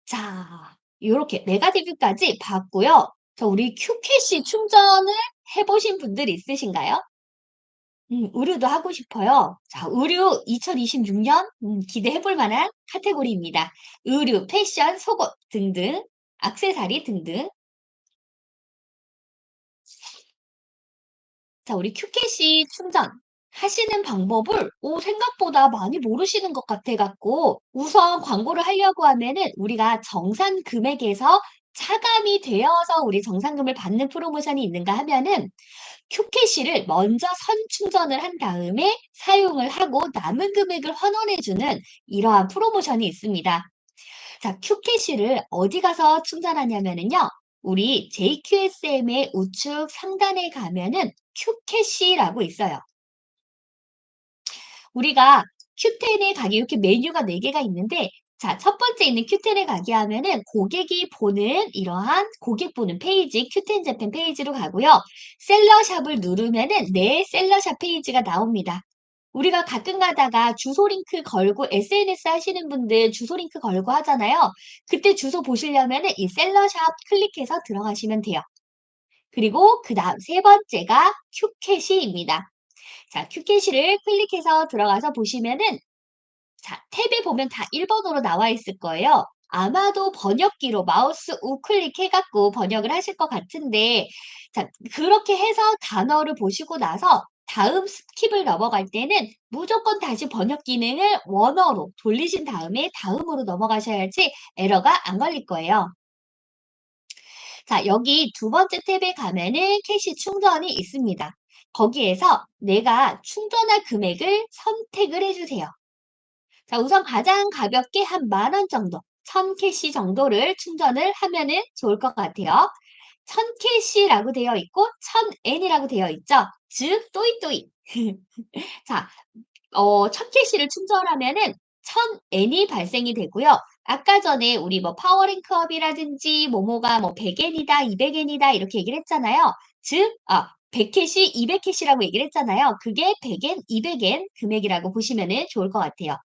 자, 요렇게 네가지 뷰까지 봤고요. 자, 우리 큐캐시 충전을 해 보신 분들 있으신가요? 의류도 하고 싶어요. 자, 의류 2026년 기대해 볼 만한 카테고리입니다. 의류, 패션, 속옷 등등, 액세서리 등등. 자, 우리 큐캐시 충전 하시는 방법을 생각보다 많이 모르시는 것 같아 갖고 우선 광고를 하려고 하면은 우리가 정산 금액에서 차감이 되어서 우리 정산금을 받는 프로모션이 있는가 하면은 큐캐시를 먼저 선충전을 한 다음에 사용을 하고 남은 금액을 환원해 주는 이러한 프로모션이 있습니다. 자, 큐캐시를 어디 가서 충전하냐면은요. 우리 JQSM의 우측 상단에 가면은 큐캐시라고 있어요. 우리가 Q10에 가기 이렇게 메뉴가 4개가 있는데 자, 첫 번째 있는 Q10에 가기 하면은 고객이 보는 이러한 고객 보는 페이지 Q10 재팬 페이지로 가고요. 셀러샵을 누르면은 내 셀러샵 페이지가 나옵니다. 우리가 가끔 가다가 주소 링크 걸고 SNS 하시는 분들 주소 링크 걸고 하잖아요. 그때 주소 보시려면은 이 셀러샵 클릭해서 들어가시면 돼요. 그리고 그다음 세 번째가 큐캐시입니다. 자, 큐캐시를 클릭해서 들어가서 보시면은 자, 탭에 보면 다 1번으로 나와 있을 거예요. 아마도 번역기로 마우스 우클릭해 갖고 번역을 하실 것 같은데 자, 그렇게 해서 단어를 보시고 나서 다음 스킵을 넘어갈 때는 무조건 다시 번역 기능을 원어로 돌리신 다음에 다음으로 넘어가셔야지 에러가 안 걸릴 거예요. 자, 여기 두 번째 탭에 가면은 캐시 충전이 있습니다. 거기에서 내가 충전할 금액을 선택을 해주세요. 자, 우선 가장 가볍게 한 10,000원 정도, 1000캐시 정도를 충전을 하면은 좋을 것 같아요. 1000캐시라고 되어 있고 1000엔이라고 되어 있죠. 즉, 또이또이. 자, 1000캐시를 충전하면은 1000엔이 발생이 되고요. 아까 전에 우리 뭐 파워랭크업이라든지 모모가 뭐 100엔이다, 200엔이다 이렇게 얘기를 했잖아요. 즉, 100캐시, 200캐시라고 얘기를 했잖아요. 그게 100엔, 200엔 금액이라고 보시면은 좋을 것 같아요.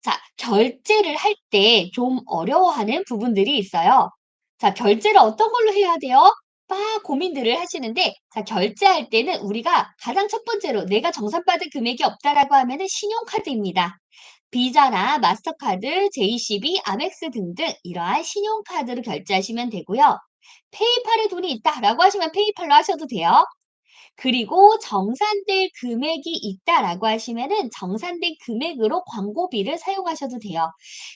자, 결제를 할 때 좀 어려워하는 부분들이 있어요. 자, 결제를 어떤 걸로 해야 돼요? 막 고민들을 하시는데, 자, 결제할 때는 우리가 가장 첫 번째로 내가 정산받은 금액이 없다라고 하면은 신용카드입니다. 비자나 마스터카드, JCB, 아멕스 등등 이러한 신용카드로 결제하시면 되고요. 페이팔에 돈이 있다라고 하시면 페이팔로 하셔도 돼요. 그리고 정산될 금액이 있다라고 하시면은 정산된 금액으로 광고비를 사용하셔도 돼요.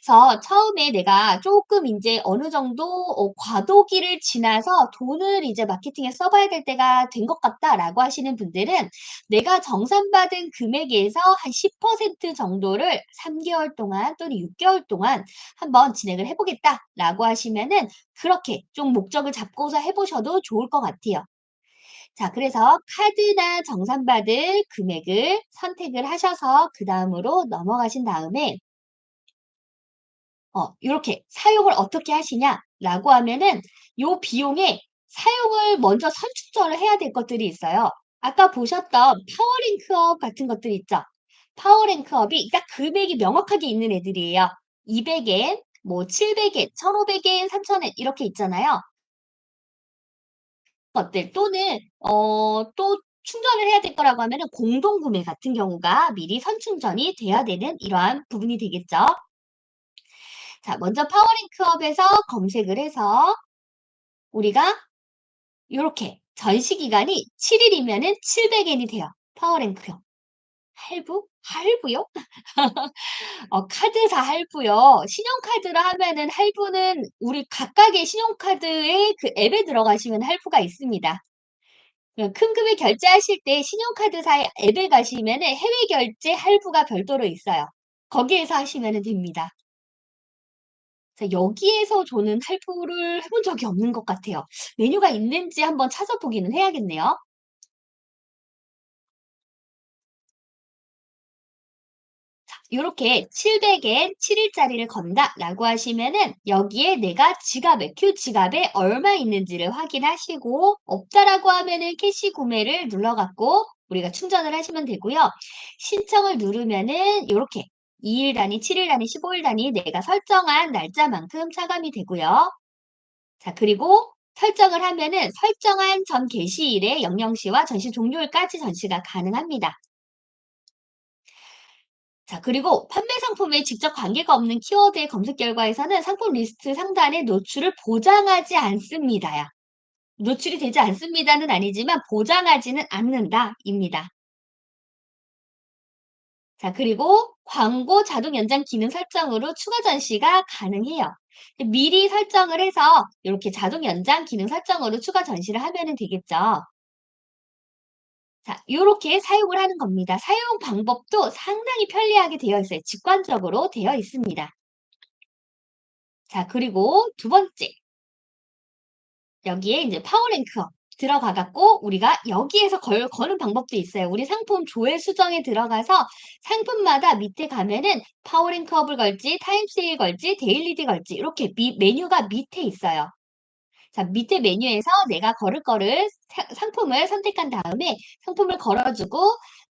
그래서 처음에 내가 조금 인제 어느 정도 과도기를 지나서 돈을 이제 마케팅에 써봐야 될 때가 된 것 같다라고 하시는 분들은 내가 정산받은 금액에서 한 10% 정도를 3개월 동안 또는 6개월 동안 한번 진행을 해 보겠다라고 하시면은 그렇게 좀 목적을 잡고서 해 보셔도 좋을 것 같아요. 자, 그래서 카드나 정산받을 금액을 선택을 하셔서 그다음으로 넘어가신 다음에 요렇게 사용을 어떻게 하시냐라고 하면은 요 비용에 사용을 먼저 선충전을 해야 될 것들이 있어요. 아까 보셨던 파워링크업 같은 것들 있죠? 파워랭크업이 딱 금액이 명확하게 있는 애들이에요. 200엔, 뭐 700엔, 1,500엔, 3,000엔 이렇게 있잖아요. 것들 또는 또 충전을 해야 될 거라고 하면은 공동 구매 같은 경우가 미리 선충전이 돼야 되는 이러한 부분이 되겠죠. 자, 먼저 파워링크업에서 검색을 해서 우리가 요렇게 전시 기간이 7일이면은 700엔이 돼요. 파워랭크요. 할부? 할부요? 카드사 할부요. 신용카드로 하면은 할부는 우리 각각의 신용카드의 그 앱에 들어가시면 할부가 있습니다. 큰 금액 결제하실 때 신용카드사의 앱에 가시면은 해외 결제 할부가 별도로 있어요. 거기에서 하시면 됩니다. 자, 여기에서 저는 할부를 해본 적이 없는 것 같아요. 메뉴가 있는지 한번 찾아보기는 해야겠네요. 요렇게 700엔 7일짜리를 건다라고 하시면은 여기에 내가 지갑에 큐 지갑에 얼마 있는지를 확인하시고 없다라고 하면은 캐시 구매를 눌러 갖고 우리가 충전을 하시면 되고요. 신청을 누르면은 요렇게 2일 단위, 7일 단위, 15일 단위 내가 설정한 날짜만큼 차감이 되고요. 자, 그리고 설정을 하면은 설정한 전 게시일에 영영시와 전시 종료일까지 전시가 가능합니다. 자, 그리고 판매 상품에 직접 관계가 없는 키워드의 검색 결과에서는 상품 리스트 상단에 노출을 보장하지 않습니다야. 노출이 되지 않습니다는 아니지만 보장하지는 않는다입니다. 자, 그리고 광고 자동 연장 기능 설정으로 추가 전시가 가능해요. 미리 설정을 해서 이렇게 자동 연장 기능 설정으로 추가 전시를 하면 되겠죠. 자, 요렇게 사용을 하는 겁니다. 사용 방법도 상당히 편리하게 되어 있어요. 직관적으로 되어 있습니다. 자, 그리고 두 번째. 여기에 이제 파워랭크업 들어가 갖고 우리가 여기에서 거는 방법도 있어요. 우리 상품 조회 수정에 들어가서 상품마다 밑에 가면은 파워랭크업을 걸지, 타임세일 걸지, 데일리디 걸지 이렇게 메뉴가 밑에 있어요. 자, 밑에 메뉴에서 내가 걸을 거를 상품을 선택한 다음에 상품을 걸어주고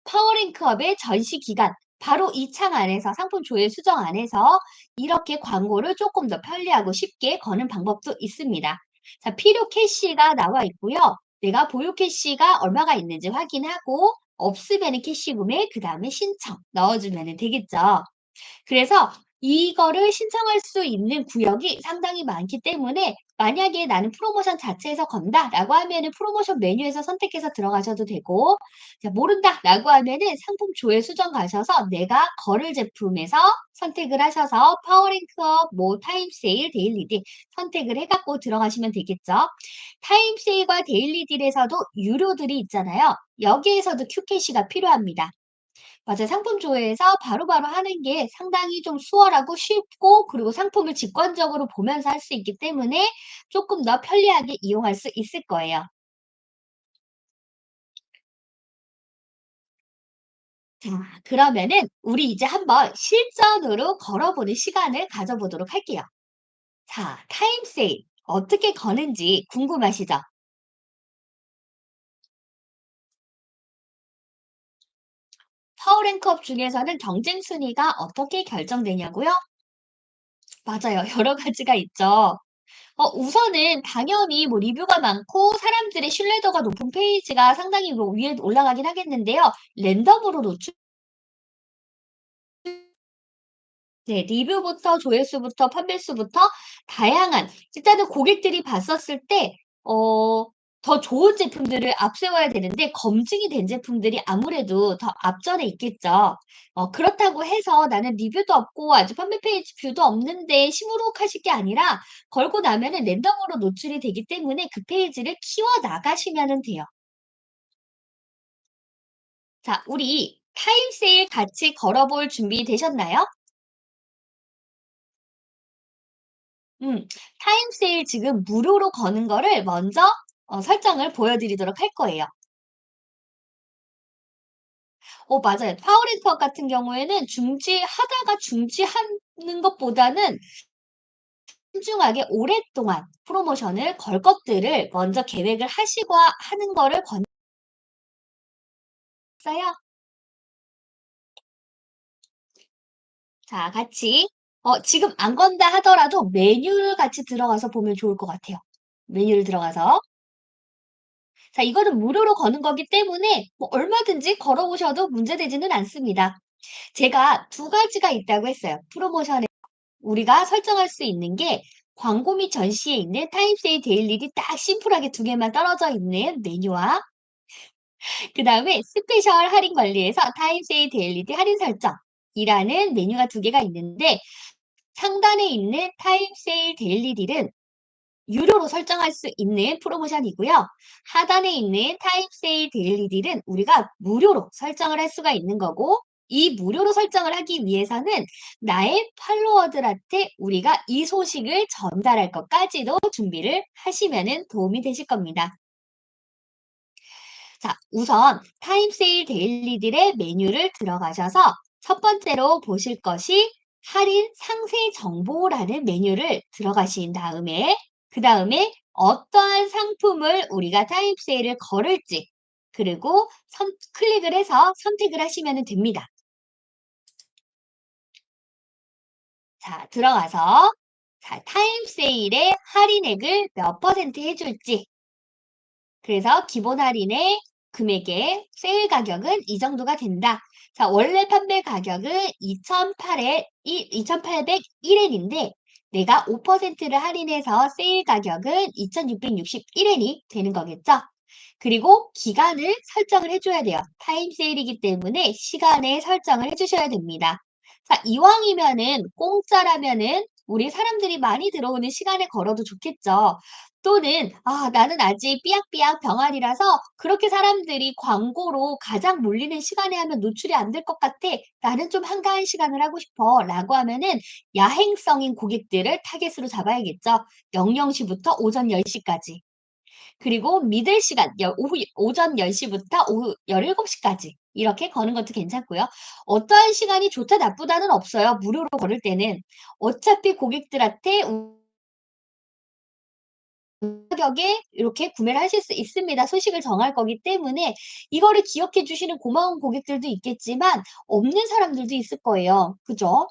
파워랭크업의 전시 기간 바로 이 창 안에서 상품 조회 수정 안에서 이렇게 광고를 조금 더 편리하고 쉽게 거는 방법도 있습니다. 자, 필요 캐시가 나와 있고요. 내가 보유 캐시가 얼마가 있는지 확인하고 없으면 캐시 구매, 그 다음에 신청 넣어주면 되겠죠. 그래서 이거를 신청할 수 있는 구역이 상당히 많기 때문에 만약에 나는 프로모션 자체에서 건다라고 하면은 프로모션 메뉴에서 선택해서 들어가셔도 되고, 자, 모른다라고 하면은 상품 조회 수정 가셔서 내가 거를 제품에서 선택을 하셔서 파워랭크업, 뭐 타임세일, 데일리딜 선택을 해갖고 들어가시면 되겠죠. 타임세일과 데일리딜에서도 유료들이 있잖아요. 여기에서도 큐캐시가 필요합니다. 맞아요. 상품 조회에서 바로바로 하는 게 상당히 좀 수월하고 쉽고 그리고 상품을 직관적으로 보면서 할 수 있기 때문에 조금 더 편리하게 이용할 수 있을 거예요. 자, 그러면은 우리 이제 한번 실전으로 걸어보는 시간을 가져보도록 할게요. 자, 타임 세일 어떻게 거는지 궁금하시죠? 파워랭크업 중에서는 경쟁 순위가 어떻게 결정되냐고요? 맞아요. 여러 가지가 있죠. 우선은 당연히 뭐 리뷰가 많고 사람들의 신뢰도가 높은 페이지가 상당히 뭐 위에 올라가긴 하겠는데요. 랜덤으로 노출 네, 리뷰부터 조회수부터 판매수부터 다양한 일단은 고객들이 봤었을 때 더 좋은 제품들을 앞세워야 되는데 검증이 된 제품들이 아무래도 더 앞전에 있겠죠. 그렇다고 해서 나는 리뷰도 없고 아직 판매 페이지 뷰도 없는데 시무룩하실 게 아니라 걸고 나면은 랜덤으로 노출이 되기 때문에 그 페이지를 키워 나가시면은 돼요. 자, 우리 타임 세일 같이 걸어볼 준비 되셨나요? 음, 타임 세일 지금 무료로 거는 거를 먼저 설정을 보여드리도록 할 거예요. 맞아요. 파워랭크업 같은 경우에는 중지하다가 중지하는 것보다는 신중하게 오랫동안 프로모션을 걸 것들을 먼저 계획을 하시고 하는 거를 권했어요. 자, 같이 지금 안 건다 하더라도 메뉴를 같이 들어가서 보면 좋을 것 같아요. 메뉴를 들어가서 자, 이거는 무료로 거는 거기 때문에 뭐 얼마든지 걸어보셔도 문제되지는 않습니다. 제가 두 가지가 있다고 했어요. 프로모션에 우리가 설정할 수 있는 게 광고 및 전시에 있는 타임세일 데일리이 딱 심플하게 두 개만 떨어져 있는 메뉴와 그다음에 스페셜 할인 관리에서 타임세일 데일리디 할인 설정이라는 메뉴가 두 개가 있는데 상단에 있는 타임세일 데일리딜은 유료로 설정할 수 있는 프로모션이고요. 하단에 있는 타임세일 데일리딜은 우리가 무료로 설정을 할 수가 있는 거고 이 무료로 설정을 하기 위해서는 나의 팔로워들한테 우리가 이 소식을 전달할 것까지도 준비를 하시면 도움이 되실 겁니다. 자, 우선 타임세일 데일리딜의 메뉴를 들어가셔서 첫 번째로 보실 것이 할인 상세 정보라는 메뉴를 들어가신 다음에 그 다음에 어떠한 상품을 우리가 타임세일을 걸을지 그리고 클릭을 해서 선택을 하시면 됩니다. 자, 들어가서 자, 타임 세일에 할인액을 몇 퍼센트 해줄지. 그래서 기본 할인의 금액의 세일 가격은 이 정도가 된다. 자, 원래 판매 가격은 2,801엔인데 내가 5%를 할인해서 세일 가격은 2,661엔이 되는 거겠죠? 그리고 기간을 설정을 해줘야 돼요. 타임 세일이기 때문에 시간에 설정을 해주셔야 됩니다. 자, 이왕이면은 공짜라면은 우리 사람들이 많이 들어오는 시간에 걸어도 좋겠죠. 또는 나는 아직 삐약삐약 병아리라서 그렇게 사람들이 광고로 가장 몰리는 시간에 하면 노출이 안 될 것 같아. 나는 좀 한가한 시간을 하고 싶어. 라고 하면은 야행성인 고객들을 타겟으로 잡아야겠죠. 00시부터 오전 10시까지. 그리고 미들 시간 오전 10시부터 오후 17시까지 이렇게 거는 것도 괜찮고요. 어떠한 시간이 좋다 나쁘다는 없어요. 무료로 걸을 때는. 어차피 고객들한테 가격에 이렇게 구매를 하실 수 있습니다. 소식을 정할 거기 때문에 이거를 기억해 주시는 고마운 고객들도 있겠지만 없는 사람들도 있을 거예요. 그죠?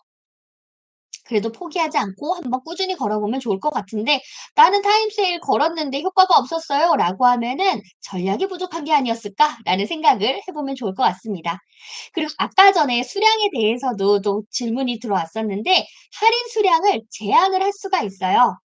그래도 포기하지 않고 한번 꾸준히 걸어보면 좋을 것 같은데 나는 타임세일 걸었는데 효과가 없었어요 라고 하면은 전략이 부족한 게 아니었을까 라는 생각을 해보면 좋을 것 같습니다. 그리고 아까 전에 수량에 대해서도 또 질문이 들어왔었는데 할인 수량을 제한을 할 수가 있어요.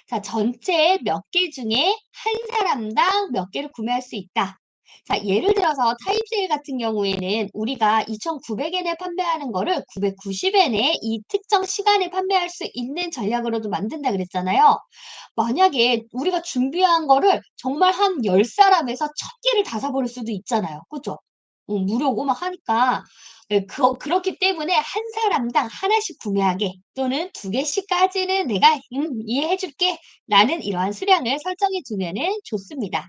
자, 전체 몇 개 중에 한 사람당 몇 개를 구매할 수 있다. 자, 예를 들어서 타임세일 같은 경우에는 우리가 2,900엔에 판매하는 거를 990엔에 이 특정 시간에 판매할 수 있는 전략으로도 만든다 그랬잖아요. 만약에 우리가 준비한 거를 정말 한 10사람에서 1000개를 다 사버릴 수도 있잖아요. 그죠? 무료고 막 하니까. 예, 그렇기 때문에 한 사람당 하나씩 구매하게 또는 2개씩까지는 내가 이해해 줄게 라는 이러한 수량을 설정해 두면은 좋습니다.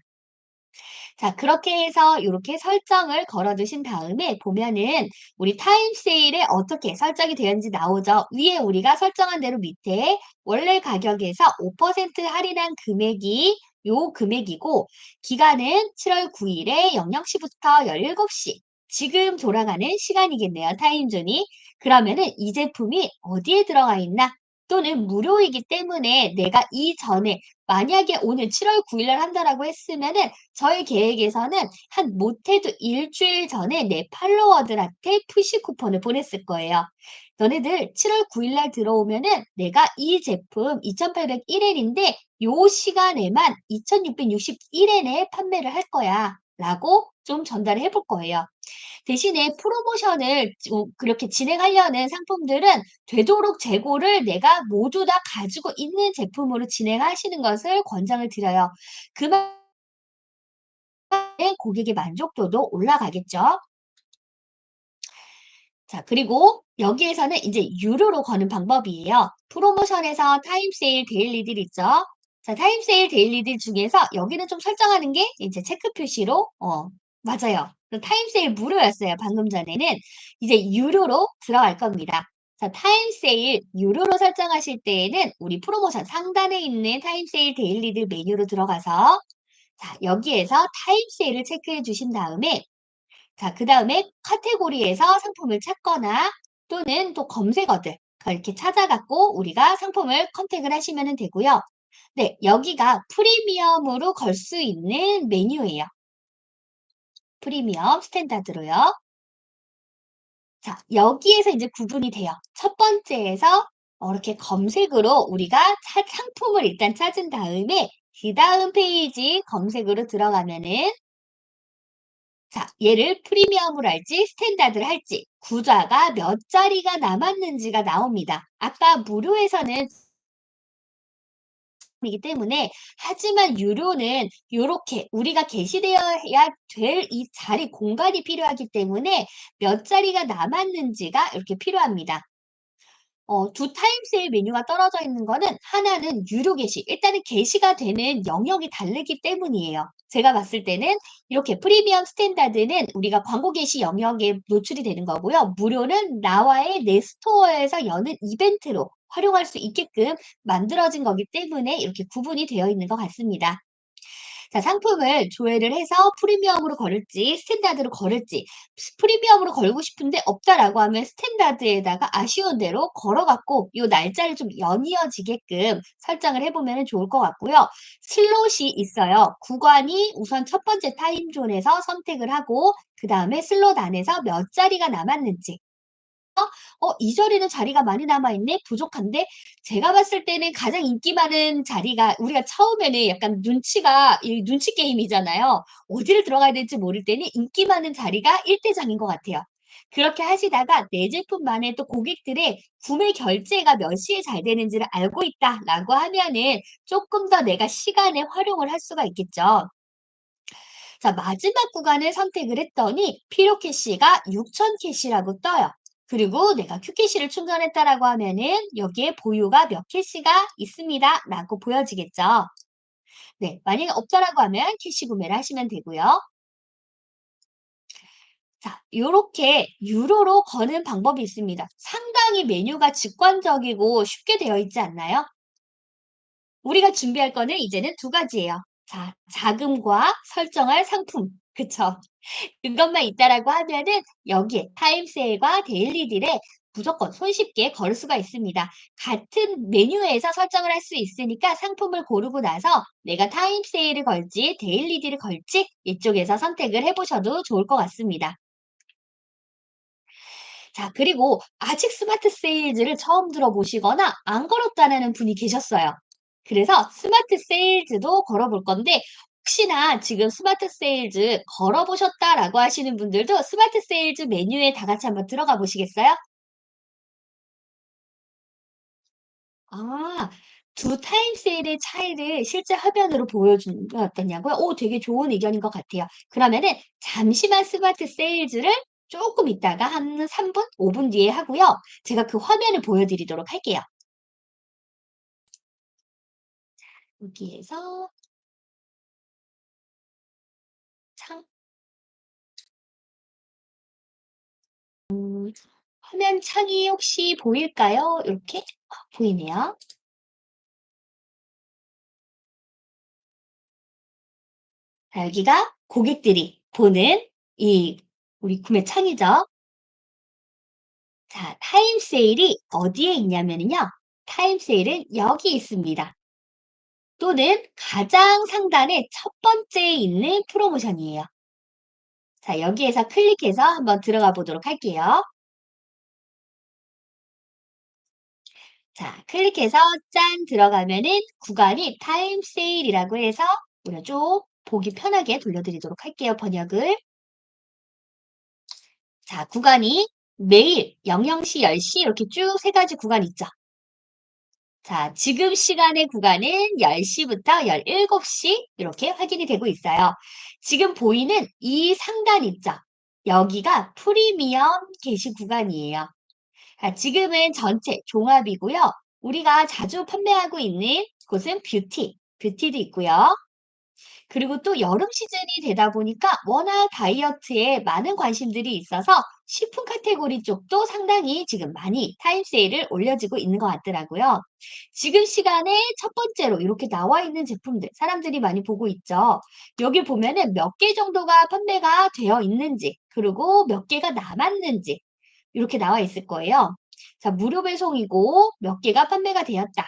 자, 그렇게 해서 이렇게 설정을 걸어두신 다음에 보면은 우리 타임 세일에 어떻게 설정이 되었는지 나오죠. 위에 우리가 설정한 대로 밑에 원래 가격에서 5% 할인한 금액이 요 금액이고 기간은 7월 9일에 00시부터 17시 지금 돌아가는 시간이겠네요. 타임존이. 그러면은 이 제품이 어디에 들어가 있나? 또는 무료이기 때문에 내가 이전에 만약에 오늘 7월 9일 날 한다라고 했으면은 저희 계획에서는 한 못해도 일주일 전에 내 팔로워들한테 푸시 쿠폰을 보냈을 거예요. 너네들 7월 9일 날 들어오면은 내가 이 제품 2,801엔인데 요 시간에만 2,661엔에 판매를 할 거야. 라고 좀 전달을 해볼 거예요. 대신에 프로모션을 그렇게 진행하려는 상품들은 되도록 재고를 내가 모두 다 가지고 있는 제품으로 진행하시는 것을 권장을 드려요. 그만큼 고객의 만족도도 올라가겠죠. 자, 그리고 여기에서는 이제 유료로 거는 방법이에요. 프로모션에서 타임세일 데일리딜 있죠? 자, 타임세일 데일리딜 중에서 여기는 좀 설정하는 게 이제 체크 표시로, 맞아요. 타임세일 무료였어요. 방금 전에는. 이제 유료로 들어갈 겁니다. 자, 타임세일 유료로 설정하실 때에는 우리 프로모션 상단에 있는 타임세일 데일리딜 메뉴로 들어가서 자, 여기에서 타임세일을 체크해 주신 다음에 자, 그 다음에 카테고리에서 상품을 찾거나 또는 또 검색어들 이렇게 찾아갖고 우리가 상품을 컨택을 하시면 되고요. 네, 여기가 프리미엄으로 걸 수 있는 메뉴예요. 프리미엄 스탠다드로요. 자, 여기에서 이제 구분이 돼요. 첫 번째에서 이렇게 검색으로 우리가 상품을 일단 찾은 다음에 그 다음 페이지 검색으로 들어가면은 자, 얘를 프리미엄으로 할지 스탠다드를 할지 구좌가 몇 자리가 남았는지가 나옵니다. 아까 무료에서는 이기 때문에 하지만 유료는 이렇게 우리가 게시되어야 될 이 자리 공간이 필요하기 때문에 몇 자리가 남았는지가 이렇게 필요합니다. 두 타임세일 메뉴가 떨어져 있는 거는 하나는 유료 게시. 일단은 게시가 되는 영역이 다르기 때문이에요. 제가 봤을 때는 이렇게 프리미엄 스탠다드는 우리가 광고 게시 영역에 노출이 되는 거고요. 무료는 나와의 내 스토어에서 여는 이벤트로 활용할 수 있게끔 만들어진 거기 때문에 이렇게 구분이 되어 있는 것 같습니다. 자, 상품을 조회를 해서 프리미엄으로 걸을지 스탠다드로 걸을지 프리미엄으로 걸고 싶은데 없다라고 하면 스탠다드에다가 아쉬운 대로 걸어갖고 요 날짜를 좀 연이어지게끔 설정을 해보면 좋을 것 같고요. 슬롯이 있어요. 구간이 우선 첫 번째 타임존에서 선택을 하고 그 다음에 슬롯 안에서 몇 자리가 남았는지 이 자리는 자리가 많이 남아있네? 부족한데? 제가 봤을 때는 가장 인기 많은 자리가 우리가 처음에는 약간 이 눈치 게임이잖아요. 어디를 들어가야 될지 모를 때는 인기 많은 자리가 1대장인 것 같아요. 그렇게 하시다가 내 제품만의 또 고객들의 구매 결제가 몇 시에 잘 되는지를 알고 있다라고 하면은 조금 더 내가 시간에 활용을 할 수가 있겠죠. 자, 마지막 구간을 선택을 했더니 필요 캐시가 6,000 캐시라고 떠요. 그리고 내가 큐캐시를 충전했다라고 하면은 여기에 보유가 몇 캐시가 있습니다. 라고 보여지겠죠. 네, 만약에 없다라고 하면 캐시 구매를 하시면 되고요. 자, 요렇게 유로로 거는 방법이 있습니다. 상당히 메뉴가 직관적이고 쉽게 되어 있지 않나요? 우리가 준비할 거는 이제는 두 가지예요. 자, 자금과 설정할 상품. 그쵸? 그것만 있다라고 하면은 여기에 타임세일과 데일리딜에 무조건 손쉽게 걸 수가 있습니다. 같은 메뉴에서 설정을 할 수 있으니까 상품을 고르고 나서 내가 타임세일을 걸지 데일리딜을 걸지 이쪽에서 선택을 해보셔도 좋을 것 같습니다. 자, 그리고 아직 스마트 세일즈를 처음 들어보시거나 안 걸었다는 분이 계셨어요. 그래서 스마트 세일즈도 걸어볼 건데 혹시나 지금 스마트 세일즈 걸어보셨다라고 하시는 분들도 스마트 세일즈 메뉴에 다 같이 한번 들어가 보시겠어요? 아, 두 타임 세일의 차이를 실제 화면으로 보여준 게 어떠냐고요? 오, 되게 좋은 의견인 것 같아요. 그러면은 잠시만 스마트 세일즈를 조금 있다가 한 3분, 5분 뒤에 하고요. 제가 그 화면을 보여드리도록 할게요. 여기에서 창, 화면 창이 혹시 보일까요? 이렇게 보이네요. 자, 여기가 고객들이 보는 이 우리 구매 창이죠. 자, 타임 세일이 어디에 있냐면요. 타임 세일은 여기 있습니다. 또는 가장 상단에 첫 번째에 있는 프로모션이에요. 자, 여기에서 클릭해서 한번 들어가 보도록 할게요. 자, 클릭해서 짠 들어가면은 구간이 타임 세일이라고 해서 우리가 좀 보기 편하게 돌려드리도록 할게요. 번역을. 자, 구간이 매일 00시, 10시 이렇게 쭉 세 가지 구간 있죠. 자, 지금 시간의 구간은 10시부터 17시 이렇게 확인이 되고 있어요. 지금 보이는 이 상단 있죠? 여기가 프리미엄 게시 구간이에요. 자, 지금은 전체 종합이고요. 우리가 자주 판매하고 있는 곳은 뷰티도 있고요. 그리고 또 여름 시즌이 되다 보니까 워낙 다이어트에 많은 관심들이 있어서 식품 카테고리 쪽도 상당히 지금 많이 타임 세일을 올려지고 있는 것 같더라고요. 지금 시간에 첫 번째로 이렇게 나와 있는 제품들 사람들이 많이 보고 있죠. 여기 보면은 몇 개 정도가 판매가 되어 있는지 그리고 몇 개가 남았는지 이렇게 나와 있을 거예요. 자, 무료 배송이고 몇 개가 판매가 되었다.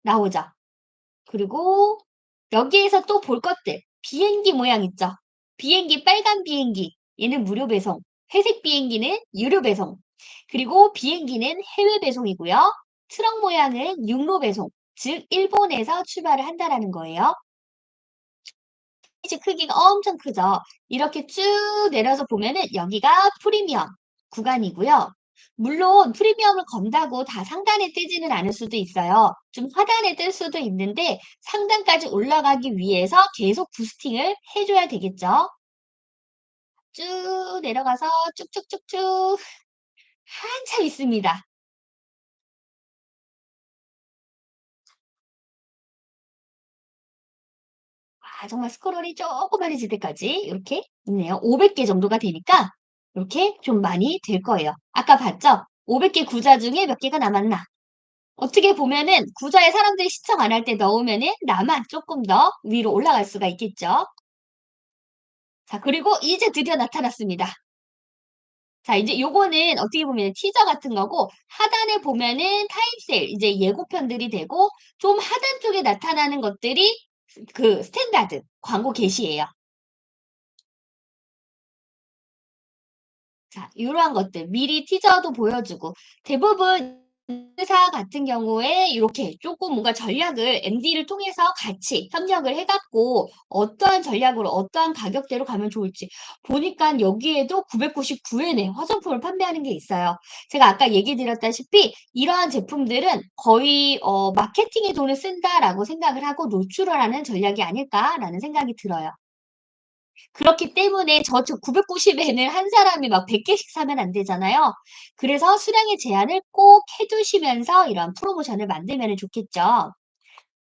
나오죠. 그리고 여기에서 또 볼 것들. 비행기 모양 있죠? 비행기, 빨간 비행기. 얘는 무료 배송. 회색 비행기는 유료 배송. 그리고 비행기는 해외 배송이고요. 트럭 모양은 육로 배송. 즉, 일본에서 출발을 한다라는 거예요. 페이지 크기가 엄청 크죠? 이렇게 쭉 내려서 보면은 여기가 프리미엄 구간이고요. 물론 프리미엄을 건다고 다 상단에 뜨지는 않을 수도 있어요. 좀 하단에 뜰 수도 있는데 상단까지 올라가기 위해서 계속 부스팅을 해줘야 되겠죠. 쭉 내려가서 쭉쭉쭉쭉 한참 있습니다. 아, 정말 스크롤이 조그만해질 때까지 이렇게 있네요. 500개 정도가 되니까 이렇게 좀 많이 될 거예요. 아까 봤죠? 500개 구자 중에 몇 개가 남았나? 어떻게 보면은 구좌에 사람들이 시청 안 할 때 넣으면은 나만 조금 더 위로 올라갈 수가 있겠죠. 자, 그리고 이제 드디어 나타났습니다. 자, 이제 요거는 어떻게 보면 티저 같은 거고 하단에 보면은 타임세일 이제 예고편들이 되고 좀 하단 쪽에 나타나는 것들이 그 스탠다드 광고 게시예요. 자, 요러한 것들 미리 티저도 보여주고 대부분 회사 같은 경우에 이렇게 조금 뭔가 전략을 MD를 통해서 같이 협력을 해 갖고 어떠한 전략으로 어떠한 가격대로 가면 좋을지 보니까 여기에도 999엔에 화장품을 판매하는 게 있어요. 제가 아까 얘기 드렸다시피 이러한 제품들은 거의 '마케팅에 돈을 쓴다.'라고 생각을 하고 노출을 하는 전략이 아닐까라는 생각이 들어요. 그렇기 때문에 저 990엔을 한 사람이 막 100 개씩 사면 안 되잖아요. 그래서 수량의 제한을 꼭 해 두시면서 이런 프로모션을 만들면은 좋겠죠.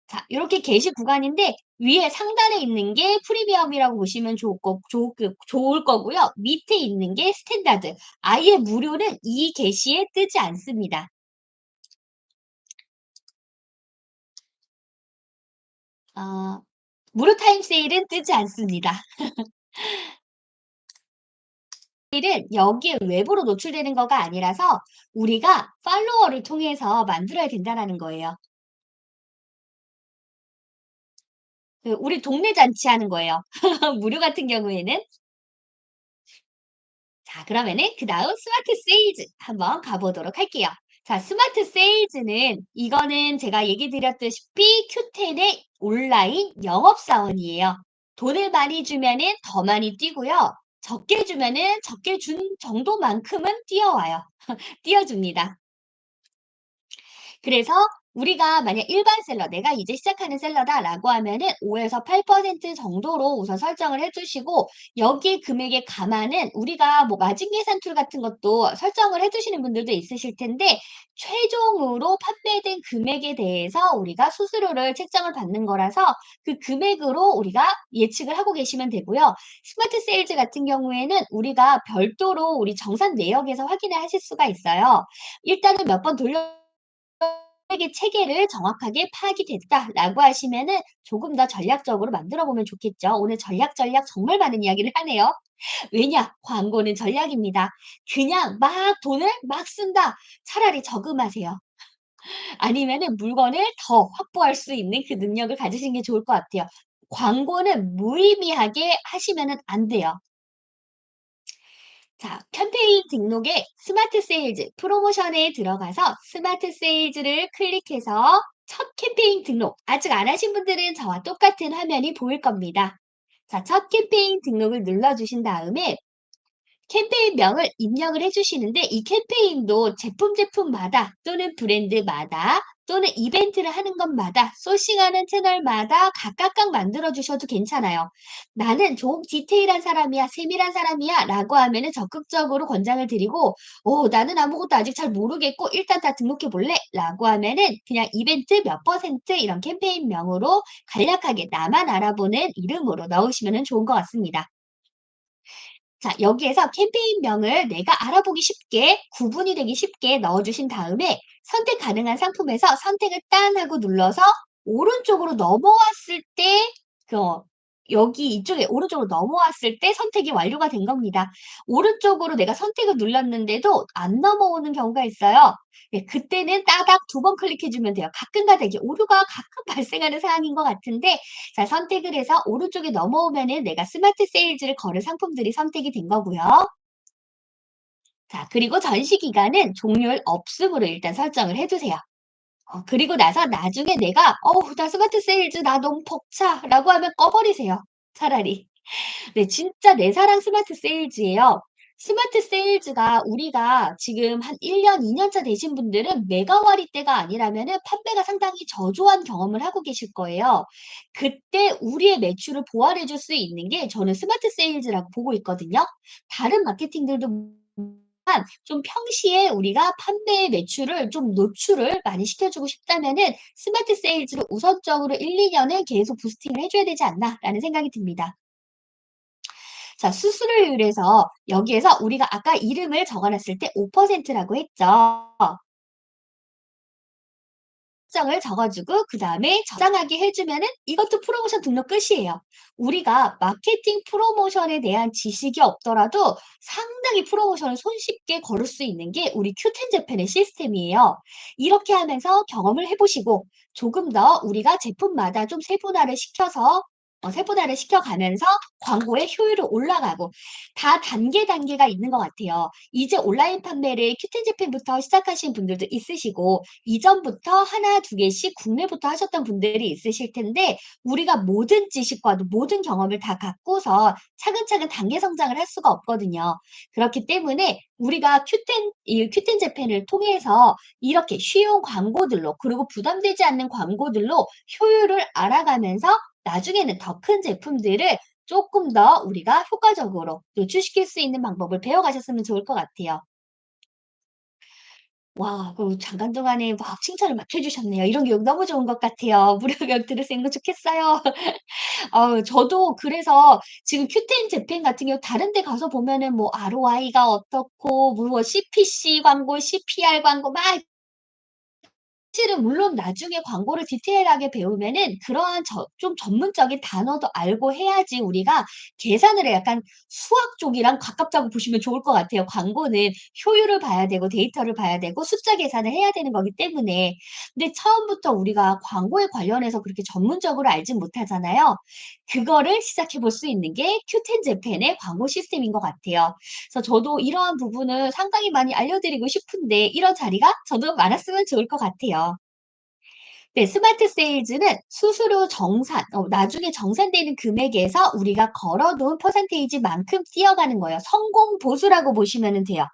자, 요렇게 게시 구간인데 위에 상단에 있는 게 프리미엄이라고 보시면 좋을 거고요. 밑에 있는 게 스탠다드. 아예 무료는 이 게시에 뜨지 않습니다. 어 무료 타임 세일은 뜨지 않습니다. 세일은 여기에 외부로 노출되는 거가 아니라서 우리가 팔로워를 통해서 만들어야 된다라는 거예요. 우리 동네 잔치하는 거예요. 무료 같은 경우에는. 자, 그러면은 그다음 스마트 세일즈 한번 가 보도록 할게요. 자, 스마트 세일즈는 이거는 제가 얘기 드렸다시피 Q10의 온라인 영업사원이에요. 돈을 많이 주면은 더 많이 뛰고요. 적게 주면은 적게 준 정도만큼은 뛰어와요. 뛰어줍니다. 그래서 우리가 만약 일반 셀러, 내가 이제 시작하는 셀러다라고 하면은 5에서 8% 정도로 우선 설정을 해 주시고 여기 금액에 감안은 우리가 뭐 마진 계산 툴 같은 것도 설정을 해 주시는 분들도 있으실 텐데 최종으로 판매된 금액에 대해서 우리가 수수료를 책정을 받는 거라서 그 금액으로 우리가 예측을 하고 계시면 되고요. 스마트 세일즈 같은 경우에는 우리가 별도로 우리 정산 내역에서 확인을 하실 수가 있어요. 일단은 몇 번 돌려 의 체계를 정확하게 파악이 됐다라고 하시면은 조금 더 전략적으로 만들어 보면 좋겠죠. 오늘 전략 정말 많은 이야기를 하네요. 왜냐? 광고는 전략입니다. 그냥 막 돈을 막 쓴다. 차라리 저금하세요. 아니면은 물건을 더 확보할 수 있는 그 능력을 가지시는 게 좋을 것 같아요. 광고는 무의미하게 하시면은 안 돼요. 자, 캠페인 등록에 스마트 세일즈 프로모션에 들어가서 스마트 세일즈를 클릭해서 첫 캠페인 등록. 아직 안 하신 분들은 저와 똑같은 화면이 보일 겁니다. 자, 첫 캠페인 등록을 눌러주신 다음에 캠페인명을 입력을 해 주시는데 이 캠페인도 제품마다 또는 브랜드마다 또는 이벤트를 하는 것마다 소싱하는 채널마다 각각 만들어 주셔도 괜찮아요. 나는 좀 디테일한 사람이야, 세밀한 사람이야 라고 하면은 적극적으로 권장을 드리고 나는 아무것도 아직 잘 모르겠고 일단 다 등록해 볼래 라고 하면은 그냥 이벤트 몇 퍼센트 이런 캠페인명으로 간략하게 나만 알아보는 이름으로 넣으시면 좋은 것 같습니다. 자, 여기에서 캠페인명을 내가 알아보기 쉽게, 구분이 되기 쉽게 넣어주신 다음에 선택 가능한 상품에서 선택을 딴 하고 눌러서 오른쪽으로 넘어왔을 때, 그, 여기 이쪽에 오른쪽으로 넘어왔을 때 선택이 완료가 된 겁니다. 오른쪽으로 내가 선택을 눌렀는데도 안 넘어오는 경우가 있어요. 예, 그때는 따닥 두 번 클릭해주면 돼요. 가끔가다 이게 오류가 가끔 발생하는 상황인 것 같은데 자, 선택을 해서 오른쪽에 넘어오면은 내가 스마트 세일즈를 거는 상품들이 선택이 된 거고요. 자, 그리고 전시 기간은 종료일 없음으로 일단 설정을 해 두세요. 그리고 나서 나중에 내가 나 스마트 세일즈 나 너무 벅차."라고 하면 꺼 버리세요, 차라리. 네, 진짜 내 사랑 스마트 세일즈예요. 스마트 세일즈가 우리가 지금 한 1 년, 2년 차 되신 분들은 메가 할인때가 아니라면은 판매가 상당히 저조한 경험을 하고 계실 거예요. 그때 우리의 매출을 보완해 줄 수 있는 게 저는 스마트 세일즈라고 보고 있거든요. 다른 마케팅들도 좀 평시에 우리가 판매 매출을 좀 노출을 많이 시켜주고 싶다면은 스마트 세일즈를 우선적으로 1-2 년은 계속 부스팅을 해 줘야 되지 않나라는 생각이 듭니다. 자, 수수료율에서 여기에서 우리가 아까 이름을 적어 놨을 때 5%라고 했죠. 설정을 적어 주고 그다음에 저장하게 해 주면은 이것도 프로모션 등록 끝이에요. 우리가 마케팅 프로모션에 대한 지식이 없더라도 상당히 프로모션을 손쉽게 걸을 수 있는 게 우리 큐텐 재팬의 시스템이에요. 이렇게 하면서 경험을 해 보시고 조금 더 우리가 제품마다 좀 세분화를 시켜가면서 광고의 효율이 올라가고 다 단계가 있는 것 같아요. 이제 온라인 판매를 큐텐 재팬부터 시작하신 분들도 있으시고 이전부터 하나, 두 개씩 국내부터 하셨던 분들이 있으실 텐데 우리가 모든 지식과도 모든 경험을 다 갖고서 차근차근 단계 성장을 할 수가 없거든요. 그렇기 때문에 우리가 이 큐텐 재팬을 통해서 이렇게 쉬운 광고들로 그리고 부담되지 않는 광고들로 효율을 알아가면서 나중에는 더 큰 제품들을 조금 더 우리가 효과적으로 노출시킬 수 있는 방법을 배워가셨으면 좋을 것 같아요. 와 그 잠깐 동안에 막 칭찬을 막 해 주셨네요. 이런 교육 너무 좋은 것 같아요. 무료 교육 들을 수 있는 거 좋겠어요. 저도 그래서 지금 큐텐 재팬 같은 경우 다른 데 가서 보면은 뭐 ROI가 어떻고 뭐 CPC 광고, CPR 광고 막 사실은 물론 나중에 광고를 디테일하게 배우면은 그러한 좀 전문적인 단어도 알고 해야지 우리가 계산을 약간 수학 쪽이랑 가깝다고 보시면 좋을 것 같아요. 광고는 효율을 봐야 되고 데이터를 봐야 되고 숫자 계산을 해야 되는 거기 때문에. 근데 처음부터 우리가 광고에 관련해서 그렇게 전문적으로 알진 못하잖아요. 그거를 시작해 볼 수 있는 게 큐텐 재팬의 광고 시스템인 것 같아요. 그래서 저도 이러한 부분을 상당히 많이 알려드리고 싶은데 이런 자리가 저도 많았으면 좋을 것 같아요. 네. 스마트 세일즈는 수수료 정산 나중에 정산되는 금액에서 우리가 걸어 놓은 퍼센테이지만큼 뛰어가는 거예요. 성공 보수라고 보시면은 돼요.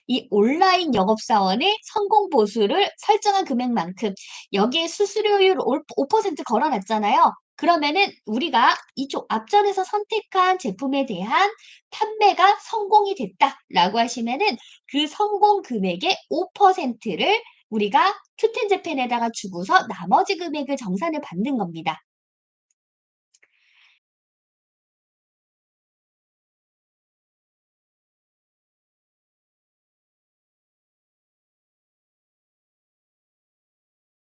이 온라인 영업사원의 성공 보수를 설정한 금액만큼 여기에 수수료율 5% 걸어 놨잖아요. 그러면은 우리가 이쪽 앞전에서 선택한 제품에 대한 판매가 성공이 됐다라고 하시면은 그 성공 금액의 5%를 우리가 큐텐 재팬에다가 주고서 나머지 금액을 정산을 받는 겁니다.